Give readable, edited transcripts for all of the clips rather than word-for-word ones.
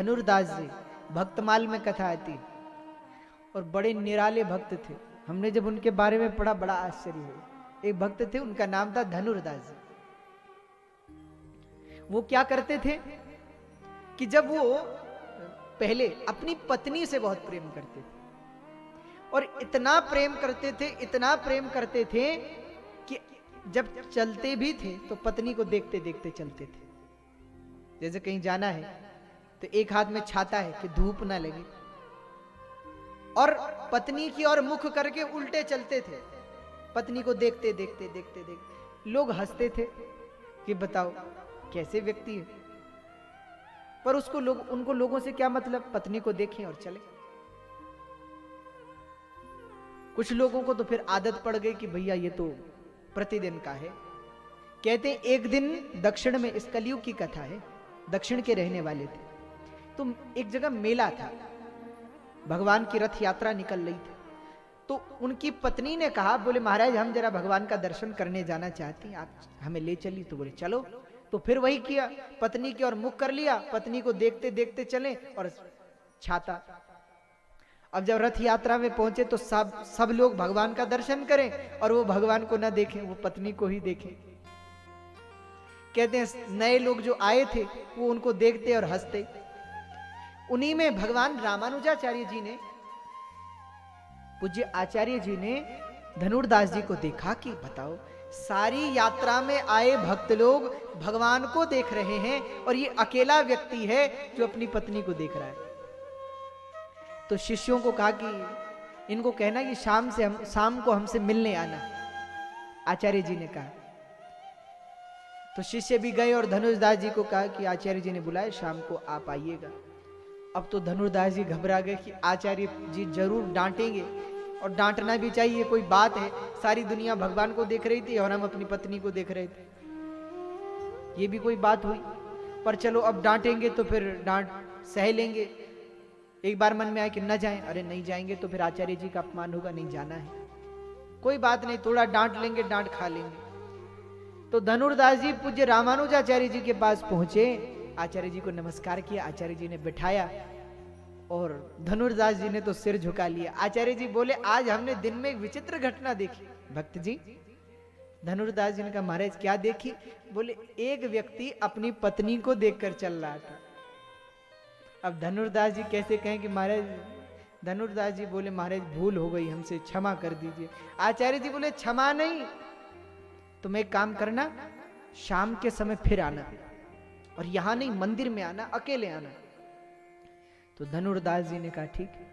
धनुर्दास जी भक्तमाल में कथा आती और बड़े निराले भक्त थे। हमने जब उनके बारे में पढ़ा बड़ा आश्चर्य हुआ। एक भक्त थे, उनका नाम था धनुर्दास जी। वो क्या करते थे कि जब वो पहले अपनी पत्नी से बहुत प्रेम करते थे और इतना प्रेम करते थे, इतना प्रेम करते थे कि जब चलते भी थे तो पत्नी को देखते देखते चलते थे। जैसे कहीं जाना है तो एक हाथ में छाता है कि धूप ना लगे, और पत्नी की ओर मुख करके उल्टे चलते थे, पत्नी को देखते देखते देखते देखते। लोग हंसते थे कि बताओ कैसे व्यक्ति है, पर उनको लोगों से क्या मतलब, पत्नी को देखें और चले। कुछ लोगों को तो फिर आदत पड़ गई कि भैया ये तो प्रतिदिन का है। कहते हैं एक दिन दक्षिण में, इस कलयुग की कथा है, दक्षिण के रहने वाले थे, तो एक जगह मेला था, भगवान की रथ यात्रा निकल रही थी। तो उनकी पत्नी ने कहा, बोले महाराज हम जरा भगवान का दर्शन करने जाना चाहती हैं, आप हमें ले चली। तो बोले चलो। तो फिर वही किया, पत्नी की ओर मुख कर लिया, पत्नी को देखते देखते चले और छाता। अब जब रथ यात्रा में पहुंचे तो सब लोग भगवान का दर्शन करें और वो भगवान को ना देखें, वो पत्नी को ही देखें। कहते हैं नए लोग जो आए थे वो उनको देखते और हंसते। उन्हीं में भगवान रामानुजाचार्य जी ने, पूज्य आचार्य जी ने धनुर्दास जी को देखा कि बताओ सारी यात्रा में आए भक्त लोग भगवान को देख रहे हैं और ये अकेला व्यक्ति है जो अपनी पत्नी को देख रहा है। तो शिष्यों को कहा कि इनको कहना कि शाम को हमसे मिलने आना, आचार्य जी ने कहा। तो शिष्य भी गए और धनुर्दास जी को कहा कि आचार्य जी ने बुलाया, शाम को आप आइएगा। अब तो धनुर्दास जी घबरा गए कि आचार्य जी जरूर डांटेंगे, और डांटना भी चाहिए, कोई बात है, सारी दुनिया भगवान को देख रही थी और हम अपनी पत्नी को देख रहे थे, ये भी कोई बात हुई। पर चलो अब डांटेंगे तो फिर डांट सह लेंगे। एक बार मन में आया कि न जाएं, अरे नहीं जाएंगे तो फिर आचार्य जी का अपमान होगा, नहीं जाना है, कोई बात नहीं, थोड़ा डांट लेंगे, डांट खा लेंगे। तो धनुर्दास जी पूज्य रामानुजाचार्य जी के पास पहुंचे, आचार्य जी को नमस्कार किया, आचार्य जी ने बिठाया और धनुर्दास जी ने तो सिर झुका लिया। आचार्य जी बोले आज हमने दिन में एक विचित्र घटना देखी। भक्त जी, धनुर्दास जी ने कहा महाराज क्या देखी? बोले एक व्यक्ति अपनी पत्नी को देखकर चल रहा था। अब धनुर्दास जी कैसे कहें कि महाराज, धनुर्दास जी बोले महाराज भूल हो गई हमसे, क्षमा कर दीजिए। आचार्य जी बोले क्षमा नहीं, तुम एक काम करना, शाम के समय फिर आना और यहां नहीं मंदिर में आना, अकेले आना। तो धनुर्दास जी ने कहा ठीक है।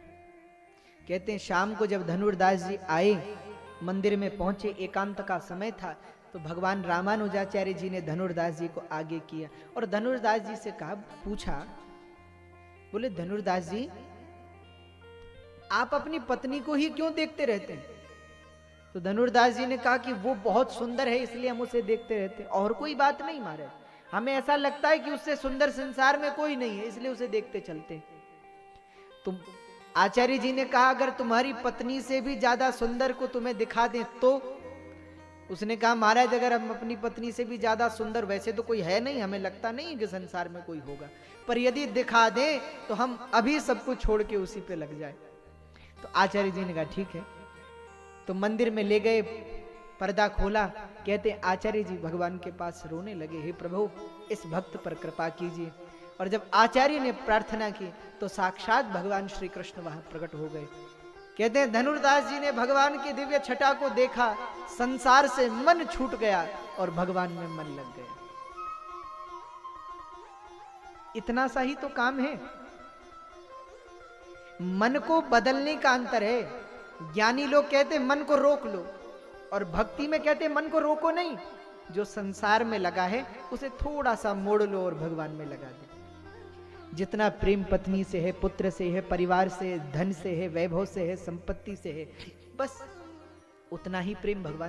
कहते हैं शाम को जब धनुर्दास जी आए, मंदिर में पहुंचे, एकांत का समय था, तो भगवान रामानुजाचार्य जी ने धनुर्दास जी को आगे किया और धनुर्दास जी से कहा, पूछा, बोले धनुर्दास जी आप अपनी पत्नी को ही क्यों देखते रहते हैं? तो धनुर्दास जी ने कहा कि वो बहुत सुंदर है इसलिए हम उसे देखते रहते हैं, और कोई बात नहीं महाराज, हमें ऐसा लगता है कि उससे सुंदर संसार में कोई नहीं है इसलिए उसे देखते चलते हैं। तुम, आचार्य जी ने कहा अगर तुम्हारी पत्नी से भी ज्यादा सुंदर को तुम्हें दिखा दें तो? उसने कहा महाराज अगर हम अपनी पत्नी से भी ज्यादा सुंदर, वैसे तो कोई है नहीं, हमें लगता नहीं कि संसार में कोई होगा, पर यदि दिखा दें तो हम अभी सब कुछ छोड़ के उसी पे लग जाए। तो आचार्य जी ने कहा ठीक है। तो मंदिर में ले गए, पर्दा खोला, कहते आचार्य जी भगवान के पास रोने लगे, हे प्रभु इस भक्त पर कृपा कीजिए। और जब आचार्य ने प्रार्थना की तो साक्षात भगवान श्री कृष्ण वहां प्रकट हो गए। कहते हैं धनुर्दास जी ने भगवान की दिव्य छटा को देखा, संसार से मन छूट गया और भगवान में मन लग गया। इतना सा ही तो काम है, मन को बदलने का अंतर है। ज्ञानी लोग कहते हैं मन को रोक लो, और भक्ति में कहते हैं मन को रोको नहीं, जो संसार में लगा है उसे थोड़ा सा मोड़ लो और भगवान में लगा दो। जितना प्रेम पत्नी से है, पुत्र से है, परिवार से, धन से है, वैभव से है, संपत्ति से है, बस उतना ही प्रेम भगवान